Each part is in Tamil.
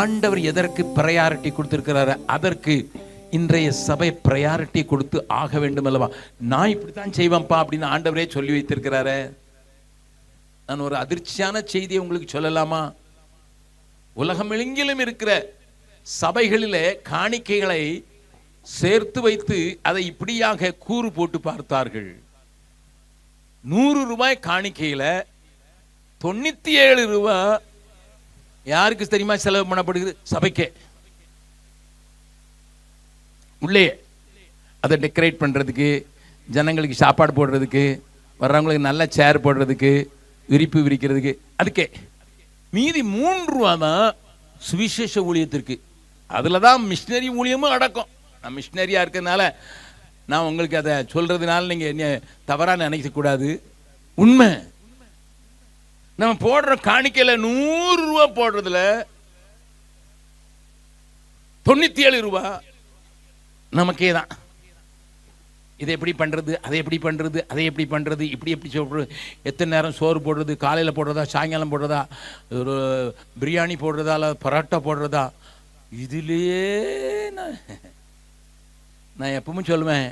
ஆண்டவர் எதற்கு பிரையாரிட்டி கொடுத்திருக்கிறாரு, அதற்கு இன்றைய சபை பிரையாரிட்டி கொடுத்து ஆக வேண்டும் அல்லவா? நான் இப்படித்தான் செய்வேன்ப்பா அப்படின்னு ஆண்டவரே சொல்லி வைத்திருக்கிறாரு. நான் ஒரு அதிர்ச்சியான செய்தியை உங்களுக்கு சொல்லலாமா? உலகமெங்கிலும் இருக்கிற சபைகளிலே காணிக்கைகளை சேர்த்து வைத்து அதை இப்படியாக கூறு போட்டு பார்த்தார்கள். 100 ரூபாய் காணிக்கையில 97 ரூபாய் யாருக்கு தெரியுமா செலவு பண்ணப்படுகிறது? சபைக்கே. உள்ளே அதை டெக்கரேட் பண்றதுக்கு, ஜனங்களுக்கு சாப்பாடு போடுறதுக்கு, வர்றவங்களுக்கு நல்ல சேர் போடுறதுக்கு, விரிப்பு விரிக்கிறதுக்கு, அதுக்கே. மீதி 3 ரூபா தான் சுவிசேஷ ஊழியத்திற்கு. அதுல தான் மிஷினரி ஊழியமும் அடக்கம். நான் மிஷினரியா இருக்கிறதுனால நான் உங்களுக்கு அதை சொல்றதுனால நீங்க என்ன தவறா நினைக்க கூடாது. உண்மை. நம்ம போடுற காணிக்கையில 100 ரூபா போடுறதுல 97 ரூபா நமக்கே தான். இதை எப்படி பண்றது, அதை எப்படி பண்றது, அதை எப்படி பண்றது, இப்படி எப்படி சொல்றது, எத்தனை நேரம் சோறு போடுறது, காலையில போடுறதா, சாயங்காலம் போடுறதா, ஒரு பிரியாணி போடுறதா, இல்லை பரோட்டா போடுறதா, இதுலயே நான் எப்பவும் சொல்லுவேன்.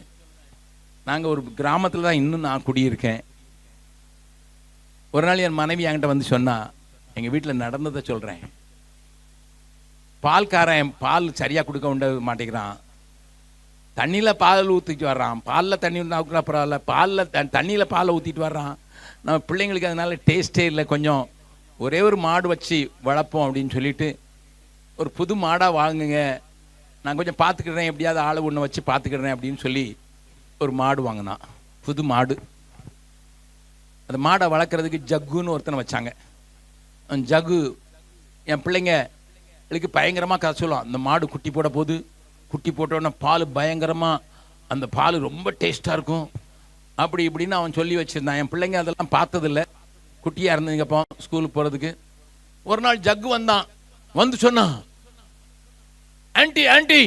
நாங்க ஒரு கிராமத்துல தான் இன்னும் நான் குடியிருக்கேன். ஒரு நாள் என் மனைவி என்கிட்ட வந்து சொன்னா, எங்க வீட்டில் நடந்ததை சொல்றேன். பால்காரன் பால் சரியா கொடுக்க மாட்டேங்கிறான். தண்ணியில பால் ஊற்றிட்டு வர்றான். பாலில் தண்ணி ஊற்றினா பரவாயில்ல, பாலில் தண்ணியில் பாலை ஊற்றிட்டு வர்றான். நம்ம பிள்ளைங்களுக்கு அதனால டேஸ்டே இல்லை. கொஞ்சம் ஒரே ஒரு மாடு வச்சு வளர்ப்போம் அப்படின்னு சொல்லிட்டு, ஒரு புது மாடாக வாங்குங்க, நான் கொஞ்சம் பார்த்துக்கிறேன், எப்படியாவது ஆளை ஒன்று வச்சு பார்த்துக்கிறேன் அப்படின்னு சொல்லி ஒரு மாடு வாங்கினான். புது மாடு. அந்த மாடை வளர்க்குறதுக்கு ஜக்குன்னு ஒருத்தனை வச்சாங்க. அந்த ஜக்கு என் பிள்ளைங்களுக்கு பயங்கரமாக கதை சொல்லுவான். அந்த மாடு குட்டி போட போகுது, குட்டி போட்டோன்னா பால் பயங்கரமாக, அந்த பால் ரொம்ப டேஸ்ட்டாக இருக்கும், அப்படி இப்படின்னு அவன் சொல்லி வச்சுருந்தான். என் பிள்ளைங்க அதெல்லாம் பார்த்ததில்லை, குட்டியாக இருந்ததுங்கப்போ ஸ்கூலுக்கு போகிறதுக்கு. ஒரு நாள் ஜக்கு வந்தான். வந்து சொன்னான், ஆண்டி ஆண்டி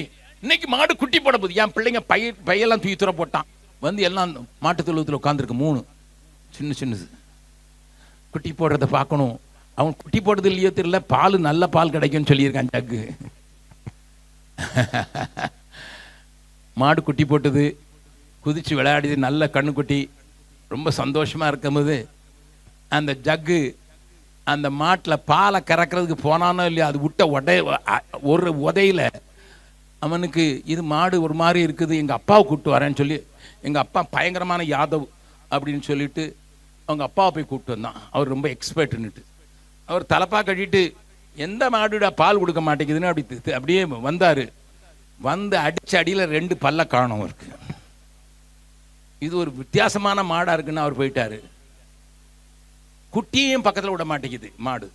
இன்னைக்கு மாடு குட்டி போட போகுது. என் பிள்ளைங்க பையெல்லாம் தூக்கி தூர போட்டான். வந்து எல்லாம் மாட்டு தொழுவத்தில் உட்காந்துருக்கு. 3 சின்னது குட்டி போடுறத பார்க்கணும். அவன் குட்டி போடுறது இல்லையோ தெரியல, பால் நல்ல பால் கிடைக்கும்னு சொல்லியிருக்கான் ஜக்கு. மாடு குட்டி போட்டது, குதிச்சு விளையாடிது, நல்ல கண்ணுக்குட்டி, ரொம்ப சந்தோஷமா இருக்கும்போது அந்த ஜக்கு அந்த மாட்டில் பாலை கறக்கிறதுக்கு போனானோ இல்லையா, அது விட்ட ஒரு உதையில அவனுக்கு இது மாடு ஒரு மாதிரி இருக்குது, எங்கள் அப்பாவை கூப்பிட்டு வரேன்னு சொல்லி, எங்கள் அப்பா பயங்கரமான யாதவ் அப்படின்னு சொல்லிட்டு அவங்க அப்பாவை போய் கூப்பிட்டு வந்தான். அவர் ரொம்ப எக்ஸ்பர்ட்னுட்டு அவர் தலைப்பா கட்டிட்டு, எந்த மாடுடா பால் கொடுக்க மாட்டேங்குதுன்னு அப்படியே வந்தார். வந்து அடிச்ச அடியில் 2 பல்ல காணும் அவருக்கு. இது ஒரு வித்தியாசமான மாடாக இருக்குன்னு அவர் போயிட்டாரு. குட்டியையும் பக்கத்தில் விட மாட்டேங்குது மாடு.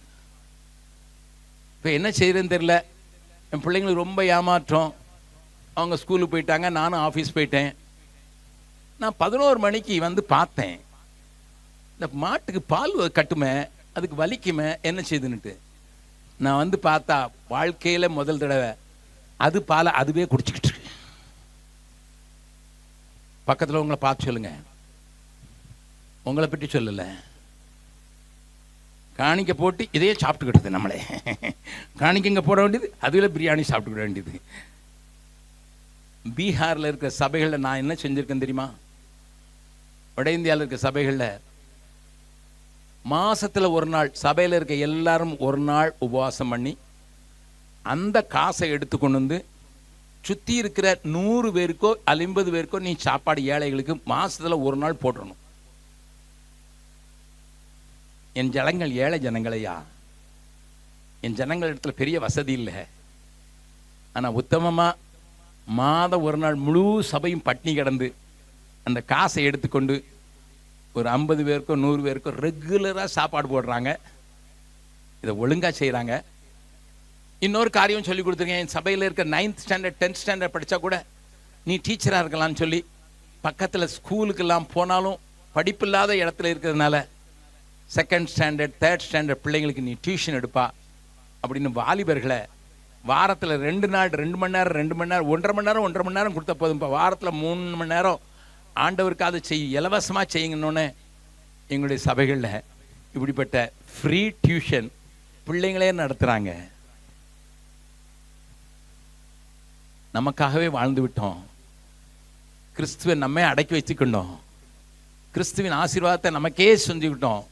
இப்போ என்ன செய்யறதுன்னு தெரியல. என் பிள்ளைங்களுக்கு ரொம்ப ஏமாற்றம். அவங்க ஸ்கூலுக்கு போயிட்டாங்க, நானும் ஆஃபீஸ் போயிட்டேன். நான் 11 மணிக்கு வந்து பார்த்தேன், இந்த மாட்டுக்கு பால் கட்டுமே, அதுக்கு வலிக்குமே, என்ன செய்யுதுன்னுட்டு. நான் வந்து பார்த்தா வாழ்க்கையில் முதல் தடவை அது பாலை அதுவே குடிச்சுக்கிட்டு இருக்கு. பக்கத்தில் உங்களை பார்த்து சொல்லுங்க, உங்களை பற்றி சொல்லலை. காணிக்க போட்டு இதையே சாப்பிட்டுக்கிட்டது. நம்மளே காணிக்கங்க போட வேண்டியது, அதுல பிரியாணி சாப்பிட்டுக்கிட வேண்டியது. பீகாரில் இருக்கிற சபைகளில் நான் என்ன செஞ்சிருக்கேன் தெரியுமா? வட இந்தியாவில் இருக்கிற சபைகளில் மாசத்துல ஒரு நாள் சபையில் இருக்க எல்லாரும் ஒரு நாள் உபவாசம் பண்ணி அந்த காசை எடுத்து கொண்டு வந்து சுற்றி இருக்கிற 100 பேருக்கோ 50 பேருக்கோ நீ சாப்பாடு ஏழைகளுக்கு மாசத்துல ஒரு நாள் போட்டுறணும். என் ஜனங்கள் ஏழை ஜனங்களையா, என் ஜனங்கள் இடத்துல பெரிய வசதி இல்லை, ஆனால் உத்தமமாக மாதம் ஒரு நாள் முழு சபையும் பட்டினி கிடந்து அந்த காசை எடுத்துக்கொண்டு ஒரு 50 பேருக்கோ 100 பேருக்கோ ரெகுலராக சாப்பாடு போடுறாங்க. இதை ஒழுங்காக செய்கிறாங்க. இன்னொரு காரியம் சொல்லி கொடுத்துருக்கேன். என் சபையில் இருக்க 9th ஸ்டாண்டர்ட் 10th ஸ்டாண்டர்ட் படித்தா கூட நீ டீச்சராக இருக்கலாம்னு சொல்லி, பக்கத்தில் ஸ்கூலுக்கெல்லாம் போனாலும் படிப்பில்லாத இடத்துல இருக்கிறதுனால 2nd ஸ்டாண்டர்ட் 3rd ஸ்டாண்டர்ட் பிள்ளைங்களுக்கு நீ டியூஷன் எடுப்பா அப்படின்னு வாலிபர்களை வாரத்தில் 2 நாள் 2 மணி நேரம் 2 மணி நேரம் 1.5 மணி நேரம் 1.5 மணி நேரம் கொடுத்த போதும். இப்போ வாரத்தில் 3 மணி நேரம் ஆண்டவருக்காக இலவசமாக செய்யுங்கன்னு எங்களுடைய சபைகளில் இப்படிப்பட்ட ஃப்ரீ டியூஷன் பிள்ளைங்களே நடத்துகிறாங்க. நமக்காகவே வாழ்ந்து விட்டோம். கிறிஸ்துவை நம்மை அடக்கி வச்சுக்கிட்டோம். கிறிஸ்துவின் ஆசீர்வாதத்தை நமக்கே செஞ்சுக்கிட்டோம்.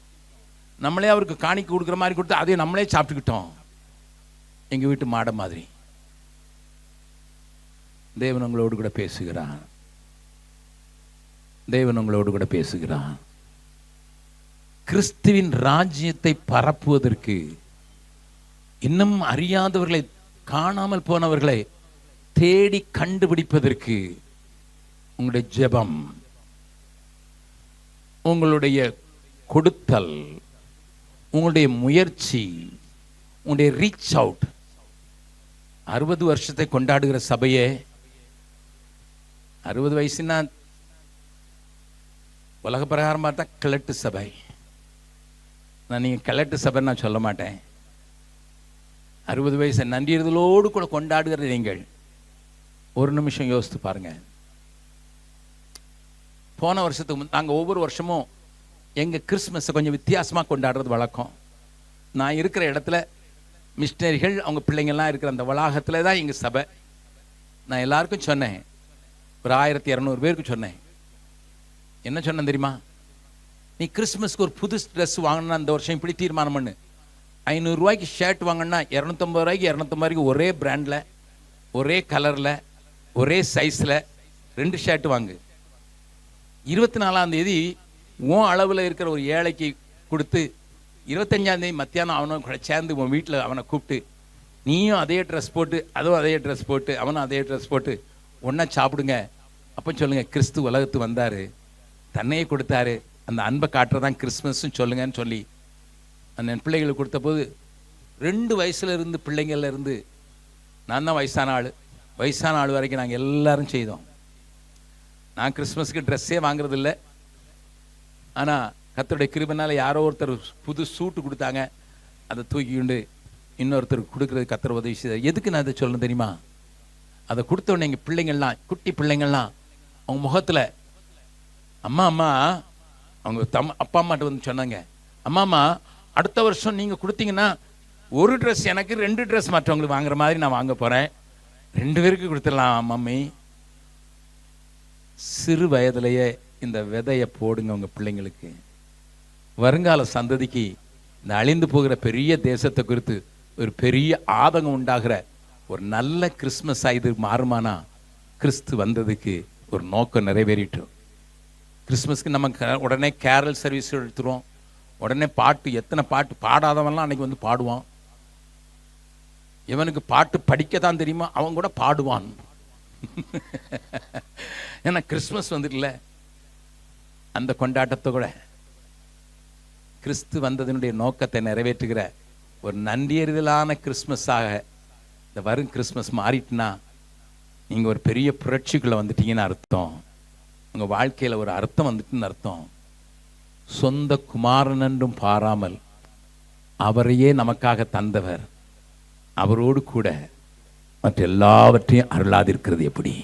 நம்மளே அவருக்கு காணிக்கை கொடுக்குற மாதிரி கொடுத்து அதையும் நம்மளே சாப்பிட்டுக்கிட்டோம். எங்கள் வீட்டு மாட மாதிரி. தேவன் உங்களோடு கூட பேசுகிறார். தேவன் உங்களோடு கூட பேசுகிறார். கிறிஸ்துவின் ராஜ்யத்தை பரப்புவதற்கு, இன்னும் அறியாதவர்களை, காணாமல் போனவர்களை தேடி கண்டுபிடிப்பதற்கு உங்களுடைய ஜெபம், உங்களுடைய கொடுத்தல், உங்களுடைய முயற்சி, உங்களுடைய ரீச் அவுட். 60 வருஷத்தை கொண்டாடுகிற சபையே, 60 வயசுன்னா உலக பிரகாரம் பார்த்தா கிழட்டு சபை. நான் நீங்கள் கிழட்டு சபைன்னு நான் சொல்ல மாட்டேன். 60 வயசை நன்றியதலோடு கூட கொண்டாடுகிற நீங்கள் ஒரு நிமிஷம் யோசித்து பாருங்க. போன வருஷத்துக்கு நாங்கள் ஒவ்வொரு வருஷமும் எங்கள் கிறிஸ்மஸை கொஞ்சம் வித்தியாசமாக கொண்டாடுறது வழக்கம். நான் இருக்கிற இடத்துல மிஷினரிகள் அவங்க பிள்ளைங்கள்லாம் இருக்கிற அந்த வளாகத்தில் தான் எங்கள் சபை. நான் எல்லாருக்கும் சொன்னேன், ஒரு 1200 பேருக்கு சொன்னேன். என்ன சொன்னேன் தெரியுமா? நீ கிறிஸ்மஸ்க்கு ஒரு புது ட்ரெஸ் வாங்கினா இந்த வருஷம் இப்படி தீர்மானம் பண்ணு. 500 ரூபாய்க்கு ஷர்ட் வாங்கினா 250 ரூபாய்க்கு 250 ரூபாய்க்கு ஒரே பிராண்டில், ஒரே கலரில், ஒரே சைஸில் 2 ஷர்ட் வாங்கு. 24ஆம் தேதி உன் அளவில் இருக்கிற ஒரு ஏழைக்கு கொடுத்து, 25ஆம் தேதி மத்தியானம் அவனும் சேர்ந்து உன் வீட்டில் அவனை கூப்பிட்டு, நீயும் அதே ட்ரெஸ் போட்டு, அதுவும் அதே ட்ரெஸ் போட்டு, அவனும் அதே ட்ரெஸ் போட்டு ஒன்றா சாப்பிடுங்க. அப்போ சொல்லுங்கள், கிறிஸ்து உலகத்து வந்தார், தன்னையே கொடுத்தாரு, அந்த அன்பை காட்டுறதான் கிறிஸ்மஸ்ன்னு சொல்லுங்கன்னு சொல்லி அந்த என் பிள்ளைகளுக்கு கொடுத்த போது 2 வயசுல இருந்து பிள்ளைங்கள்ல இருந்து, நான் தான் வயசான ஆள் வரைக்கும் நாங்கள் எல்லாரும் செய்தோம். நான் கிறிஸ்மஸ்க்கு ட்ரெஸ்ஸே வாங்குறது இல்லை. ஆனால் கர்த்தருடைய கிருபைனால யாரோ ஒருத்தர் புது சூட்டு கொடுத்தாங்க. அதை தூக்கிண்டு இன்னொருத்தருக்கு கொடுக்குறது கர்த்தர் உதவி செய்தார். எதுக்கு நான் அதை சொல்லணும் தெரியுமா? அதை கொடுத்த உடனே எங்கள் பிள்ளைங்கள்லாம், குட்டி பிள்ளைங்கள்லாம் அவங்க முகத்தில் அம்மா அவங்க அப்பா அம்மாட்ட வந்து சொன்னாங்க, அம்மா அடுத்த வருஷம் நீங்கள் கொடுத்தீங்கன்னா ஒரு ட்ரெஸ் எனக்கு, 2 ட்ரெஸ் மற்றவங்களுக்கு வாங்குற மாதிரி நான் வாங்க போகிறேன், 2 பேருக்கு கொடுத்துடலாம் மம்மி. சிறு வயதிலேயே இந்த விதையை போடுங்க உங்கள் பிள்ளைங்களுக்கு. வருங்கால சந்ததிக்கு இந்த அழிந்து போகிற பெரிய தேசத்தை குறித்து ஒரு பெரிய ஆதங்கம் உண்டாகிற ஒரு நல்ல கிறிஸ்மஸ் இது மாறுமானா, கிறிஸ்து வந்ததுக்கு ஒரு நோக்கம் நிறைவேறிட்டோம். கிறிஸ்மஸ்க்கு நம்ம உடனே கேரல் சர்வீஸ் எடுத்துருவோம். உடனே பாட்டு, எத்தனை பாட்டு பாடாதவன்லாம் அன்னைக்கு வந்து பாடுவான். இவனுக்கு பாட்டு படிக்க தான் தெரியுமா, அவன் கூட பாடுவான். ஏன்னா கிறிஸ்மஸ் வந்துட்டுல. அந்த கொண்டாட்டத்தை கூட கிறிஸ்து வந்ததனுடைய நோக்கத்தை நிறைவேற்றுகிற ஒரு நன்றியறிதலான கிறிஸ்மஸாக இந்த வரும் கிறிஸ்மஸ் மாறிட்டுனா, நீங்கள் ஒரு பெரிய புரட்சிக்குள்ளே வந்துட்டீங்கன்னு அர்த்தம். உங்கள் வாழ்க்கையில் ஒரு அர்த்தம் வந்துட்டுன்னு அர்த்தம். சொந்த குமாரன் என்றும் பாராமல் அவரையே நமக்காக தந்தவர், அவரோடு கூட மற்ற எல்லாவற்றையும் அருளாதிருக்கிறது எப்படி?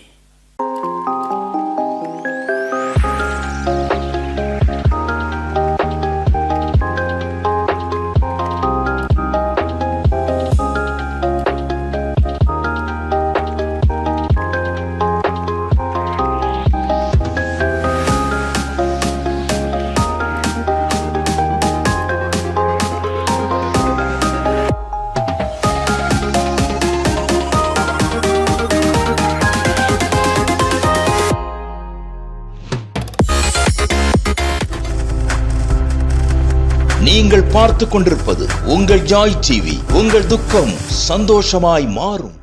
நீங்கள் பார்த்துக் கொண்டிருப்பது உங்கள் ஜாய் டிவி. உங்கள் துக்கம் சந்தோஷமாய் மாறும்.